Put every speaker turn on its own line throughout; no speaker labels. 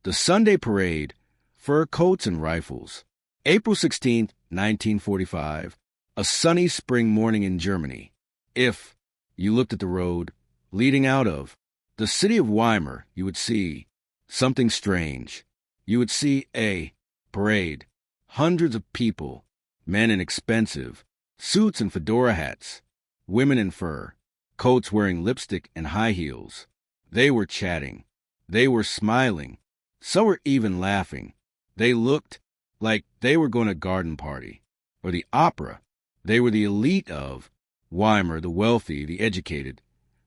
The Sunday parade, fur coats and rifles. April 16, 1945, a sunny spring morning in Germany. If you looked at the road leading out of the city of Weimar, you would see something strange. You would see a parade, hundreds of people, men in expensive suits and fedora hats, women in fur coats wearing lipstick and high heels. They were chatting. They were smiling. Some were even laughing. They looked like they were going to a garden party or the opera. They were the elite of Weimar, the wealthy, the educated,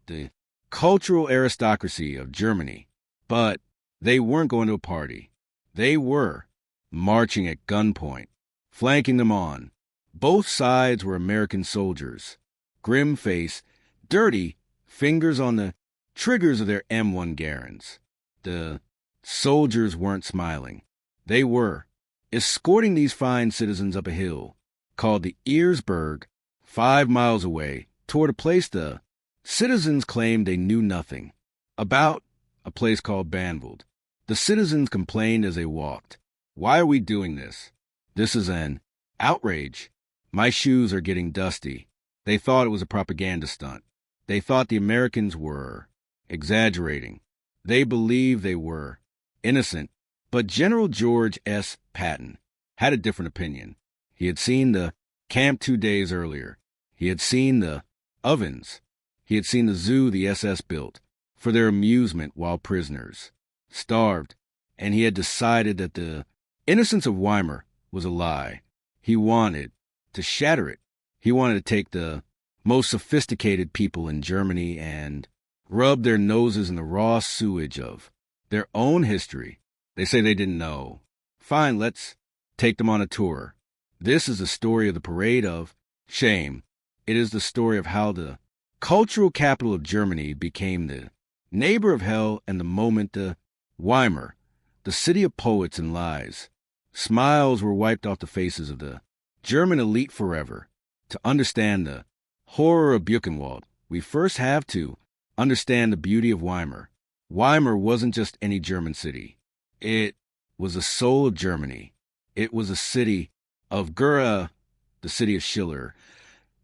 the cultural aristocracy of Germany. But they weren't going to a party. They were marching at gunpoint, flanking them on. Both sides were American soldiers, grim face, dirty, fingers on the triggers of their M1 Garens. The soldiers weren't smiling. They were escorting these fine citizens up a hill called the Erzberg, 5 miles away, toward a place the citizens claimed they knew nothing about, a place called Buchenwald. The citizens complained as they walked. Why are we doing this? This is an outrage. My shoes are getting dusty. They thought it was a propaganda stunt. They thought the Americans were exaggerating. They believed they were innocent. But General George S. Patton had a different opinion. He had seen the camp 2 days earlier. He had seen the ovens. He had seen the zoo the SS built for their amusement while prisoners starved, and he had decided that the innocence of Weimar was a lie. He wanted to shatter it. He wanted to take the most sophisticated people in Germany and rub their noses in the raw sewage of their own history. They say they didn't know. Fine, let's take them on a tour. This is the story of the parade of shame. It is the story of how the cultural capital of Germany became the neighbor of hell, and the moment the Weimar, the city of poets and lies, smiles were wiped off the faces of the German elite forever. To understand the horror of Buchenwald, we first have to understand the beauty of Weimar. Weimar wasn't just any German city. It was the soul of Germany. It was a city of Goethe, the city of Schiller,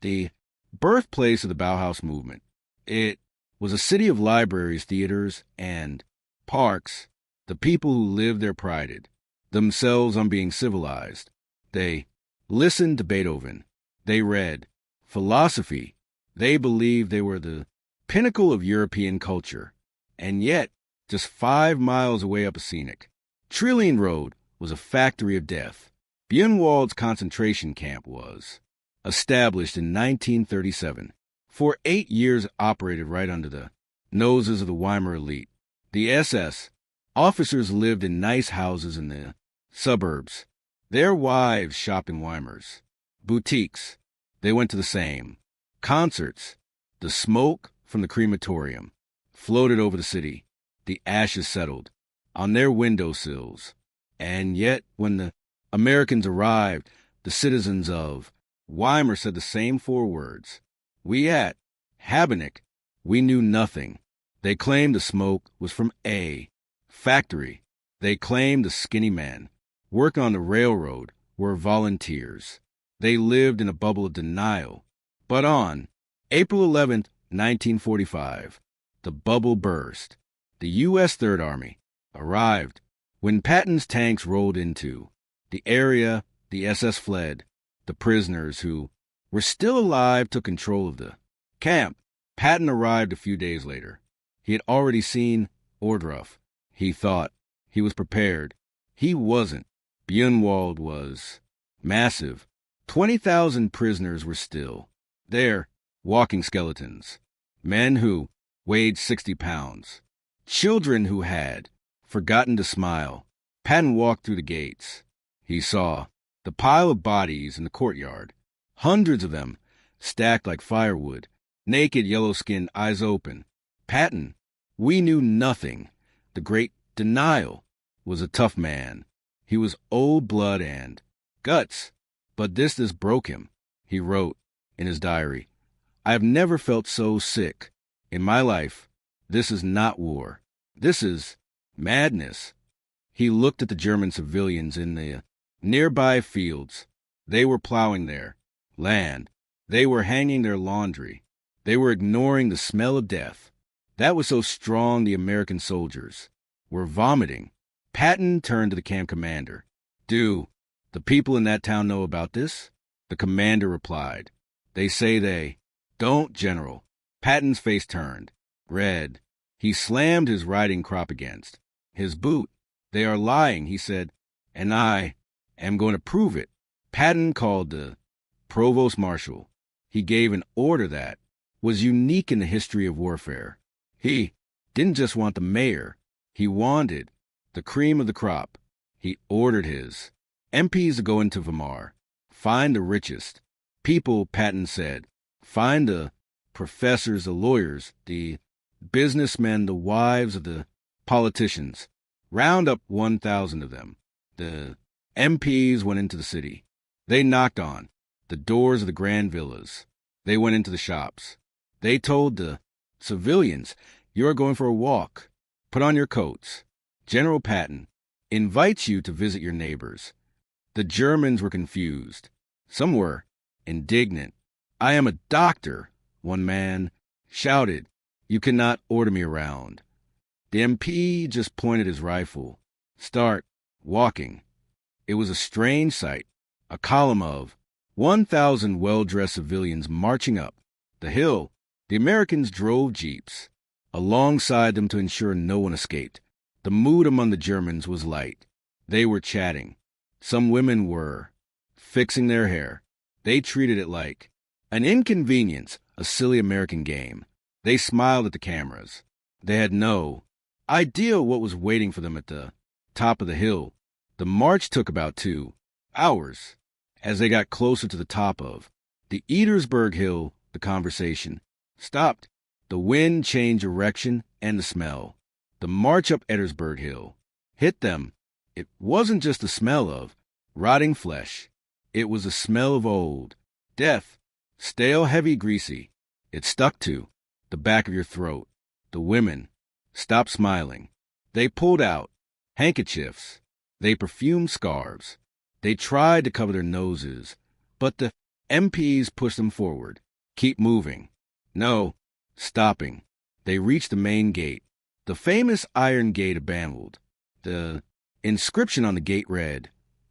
the birthplace of the Bauhaus movement. It was a city of libraries, theaters, and parks. The people who lived there prided themselves on being civilized. They listened to Beethoven. They read philosophy. They believed they were the pinnacle of European culture. And yet, just 5 miles away up a scenic Trillion Road was a factory of death. Buchenwald's concentration camp was established in 1937. For 8 years, it operated right under the noses of the Weimar elite. The SS officers lived in nice houses in the suburbs. Their wives shopped in Weimar's boutiques. They went to the same concerts. The smoke from the crematorium floated over the city. The ashes settled on their windowsills. And yet, when the Americans arrived, the citizens of Weimar said the same 4 words. We at Habeneck, we knew nothing. They claimed the smoke was from a factory. They claimed the skinny men working on the railroad were volunteers. They lived in a bubble of denial. But on April 11th, 1945, the bubble burst. The U.S. Third Army arrived. When Patton's tanks rolled into the area, the SS fled. The prisoners who were still alive took control of the camp. Patton arrived a few days later. He had already seen Ohrdruf. He thought he was prepared. He wasn't. Buchenwald was massive. 20,000 prisoners were still there, walking skeletons. Men who weighed 60 pounds. Children who had forgotten to smile. Patton walked through the gates. He saw the pile of bodies in the courtyard. Hundreds of them stacked like firewood. Naked, yellow-skinned, eyes open. Patton, we knew nothing. The great denial was a tough man. He was old blood and guts. But this broke him. He wrote in his diary, I have never felt so sick in my life. This is not war. This is madness. He looked at the German civilians in the nearby fields. They were plowing their land. They were hanging their laundry. They were ignoring the smell of death. That was so strong the American soldiers were vomiting. Patton turned to the camp commander. "Do the people in that town know about this?" The commander replied. "They say they don't, General." Patton's face turned red. He slammed his riding crop against his boot. "They are lying," he said, "and I am going to prove it." Patton called the provost marshal. He gave an order that was unique in the history of warfare. He didn't just want the mayor. He wanted the cream of the crop. He ordered his MPs to go into Weimar, find the richest people, Patton said. Find the professors, the lawyers, the businessmen, the wives of the politicians. Round up 1,000 of them. The MPs went into the city. They knocked on the doors of the grand villas. They went into the shops. They told the civilians, "You're going for a walk. Put on your coats. General Patton invites you to visit your neighbors." The Germans were confused. Some were indignant. "I am a doctor," one man shouted. "You cannot order me around." The MP just pointed his rifle. "Start walking." It was a strange sight. A column of 1,000 well-dressed civilians marching up the hill. The Americans drove jeeps alongside them to ensure no one escaped. The mood among the Germans was light. They were chatting. Some women were fixing their hair. They treated it like an inconvenience, a silly American game. They smiled at the cameras. They had no idea what was waiting for them at the top of the hill. The march took about 2 hours. As they got closer to the top of the Edersberg Hill, the conversation stopped. The wind changed direction and the smell. The march up Edersberg Hill hit them. It wasn't just the smell of rotting flesh. It was the smell of old death, stale, heavy, greasy. It stuck to the back of your throat. The women stopped smiling. They pulled out handkerchiefs. They perfumed scarves. They tried to cover their noses, but the MPs pushed them forward. "Keep moving." "No." Stopping. They reached the main gate, the famous Iron Gate of Buchenwald. The inscription on the gate read,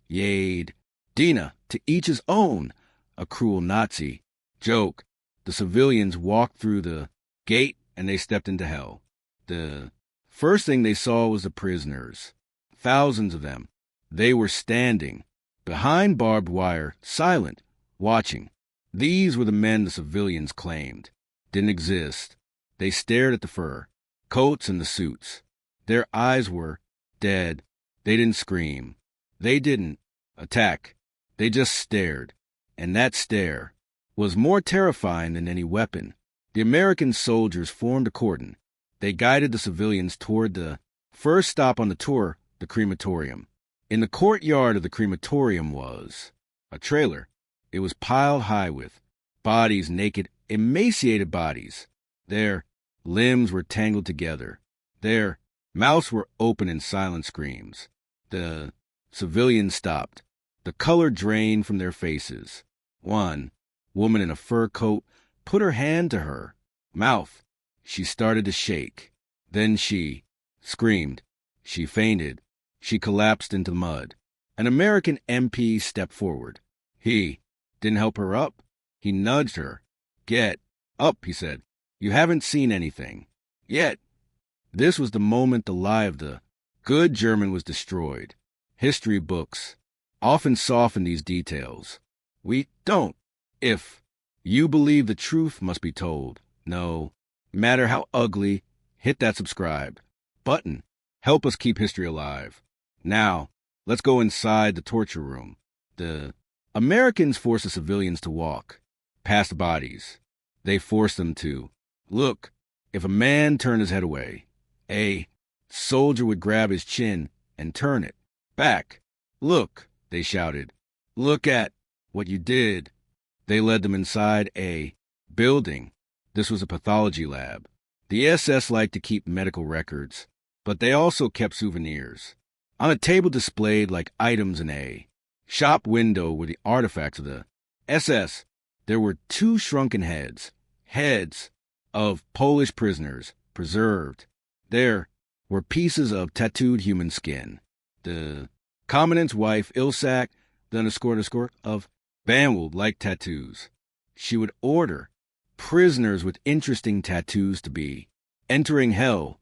"Jede Diener, to each his own," a cruel Nazi joke. The civilians walked through the gate and they stepped into hell. The first thing they saw was the prisoners. Thousands of them. They were standing behind barbed wire, silent, watching. These were the men the civilians claimed didn't exist. They stared at the fur coats and the suits. Their eyes were dead. They didn't scream. They didn't attack. They just stared. And that stare was more terrifying than any weapon. The American soldiers formed a cordon. They guided the civilians toward the first stop on the tour, the crematorium. In the courtyard of the crematorium was a trailer. It was piled high with bodies, naked, emaciated bodies. Their limbs were tangled together. Their mouths were open in silent screams. The civilians stopped. The color drained from their faces. One woman in a fur coat put her hand to her mouth. She started to shake. Then she screamed. She fainted. She collapsed into mud. An American MP stepped forward. He didn't help her up. He nudged her. "Get up," he said. "You haven't seen anything yet." This was the moment the lie of the good German was destroyed. History books often soften these details. We don't. If you believe the truth must be told, no matter how ugly, hit that subscribe button. Help us keep history alive. Now, let's go inside the torture room. The Americans forced the civilians to walk past the bodies. They forced them to look. If a man turned his head away, a soldier would grab his chin and turn it back. "Look," they shouted. "Look at what you did." They led them inside a building. This was a pathology lab. The SS liked to keep medical records, but they also kept souvenirs. On a table displayed like items in a shop window were the artifacts of the SS. There were two shrunken heads of Polish prisoners, preserved. There were pieces of tattooed human skin. The commandant's wife, Ilse, the _ of Buchenwald liked tattoos. She would order prisoners with interesting tattoos to be entering hell.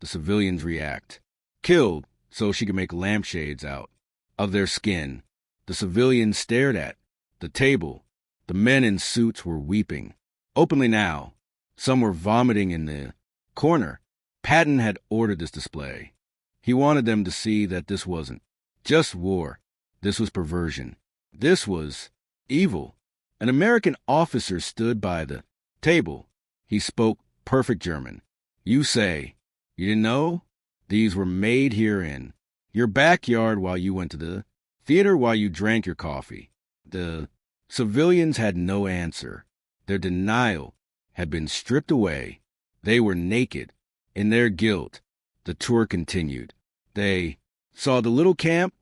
The civilians react. Killed so she could make lampshades out of their skin. The civilians stared at the table. The men in suits were weeping openly now. Some were vomiting in the corner. Patton had ordered this display. He wanted them to see that this wasn't just war. This was perversion. This was evil. An American officer stood by the table. He spoke perfect German. You say, you didn't know? These were made here in your backyard while you went to the theater, while you drank your coffee. The civilians had no answer. Their denial had been stripped away. They were naked in their guilt. The tour continued. They saw the little camp,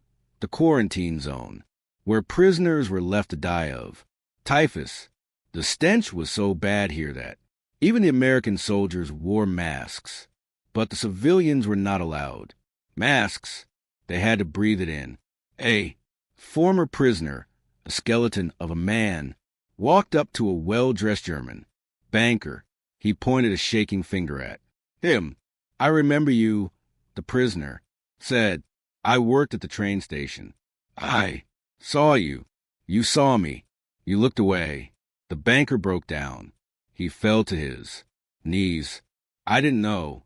the quarantine zone, where prisoners were left to die of typhus. The stench was so bad here that even the American soldiers wore masks, but the civilians were not allowed masks. They had to breathe it in. A former prisoner, a skeleton of a man, walked up to a well-dressed German banker. He pointed a shaking finger at him. I remember you, the prisoner said. I worked at the train station. I saw you. You saw me. You looked away. The banker broke down. He fell to his knees. I didn't know.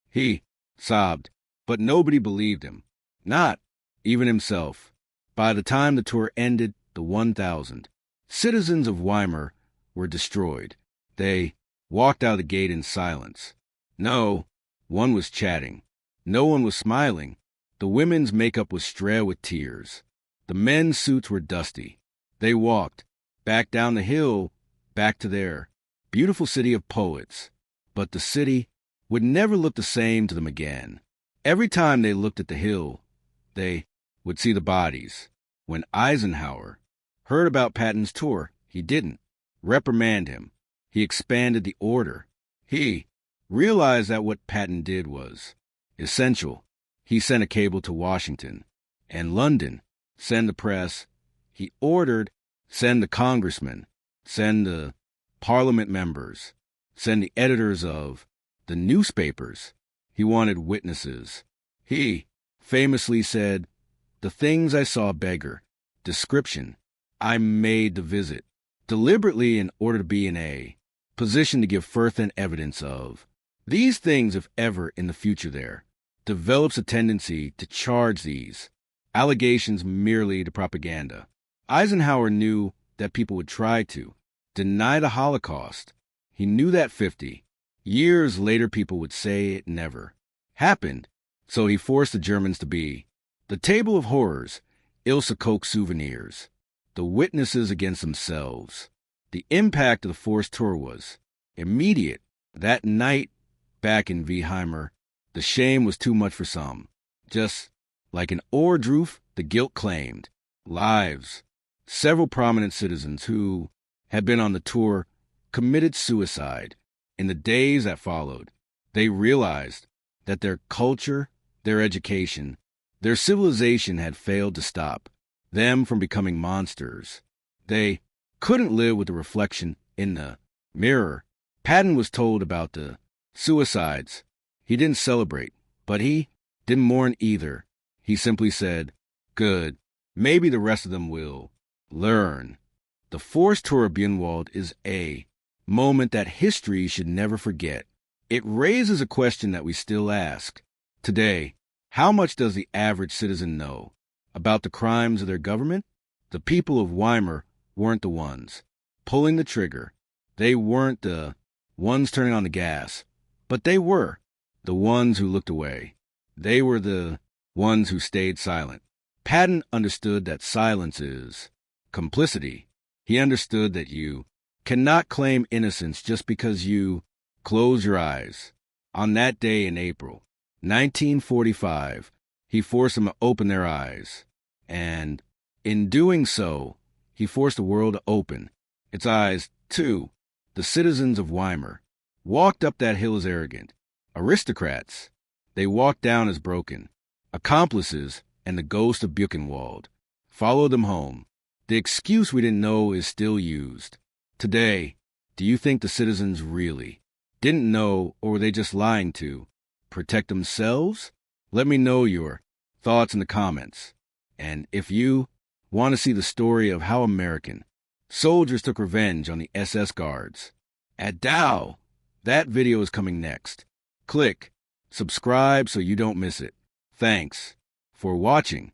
He sobbed, but nobody believed him. Not even himself. By the time the tour ended, the 1,000 citizens of Weimar were destroyed. They walked out of the gate in silence. No one was chatting. No one was smiling. The women's makeup was strewn with tears. The men's suits were dusty. They walked back down the hill, back to their beautiful city of poets. But the city would never look the same to them again. Every time they looked at the hill, they would see the bodies. When Eisenhower heard about Patton's tour, he didn't reprimand him. He expanded the order. He realized that what Patton did was essential. He sent a cable to Washington and London. Send the press. He ordered, send the congressmen, send the parliament members, send the editors of the newspapers. He wanted witnesses. He famously said, the things I saw beggar description. I made the visit deliberately in order to be in a position to give first-hand evidence of these things if ever in the future there develops a tendency to charge these allegations merely to propaganda. Eisenhower knew that people would try to deny the Holocaust. He knew that 50 years later people would say it never happened, so he forced the Germans to be the table of horrors, Ilse Koch souvenirs, the witnesses against themselves. The impact of the forced tour was immediate. That night, back in Weimar, the shame was too much for some. Just like an hors d'oeuvre, the guilt claimed lives. Several prominent citizens who had been on the tour committed suicide. In the days that followed, they realized that their culture, their education, their civilization had failed to stop them from becoming monsters. They couldn't live with the reflection in the mirror. Patton was told about the suicides. He didn't celebrate, but he didn't mourn either. He simply said, good, maybe the rest of them will learn. The forced tour of Buchenwald is a moment that history should never forget. It raises a question that we still ask today. How much does the average citizen know about the crimes of their government? The people of Weimar weren't the ones pulling the trigger. They weren't the ones turning on the gas, but they were the ones who looked away. They were the ones who stayed silent. Patton understood that silence is complicity. He understood that you cannot claim innocence just because you close your eyes. On that day in April 1945, he forced them to open their eyes. And in doing so, he forced the world to open its eyes, too. The citizens of Weimar walked up that hill as arrogant. Aristocrats, they walked down as broken. Accomplices and the ghost of Buchenwald followed them home. The excuse we didn't know is still used. Today, do you think the citizens really didn't know, or were they just lying to protect themselves? Let me know your thoughts in the comments. And if you want to see the story of how American soldiers took revenge on the SS guards at Dow, that video is coming next. Click subscribe so you don't miss it. Thanks for watching.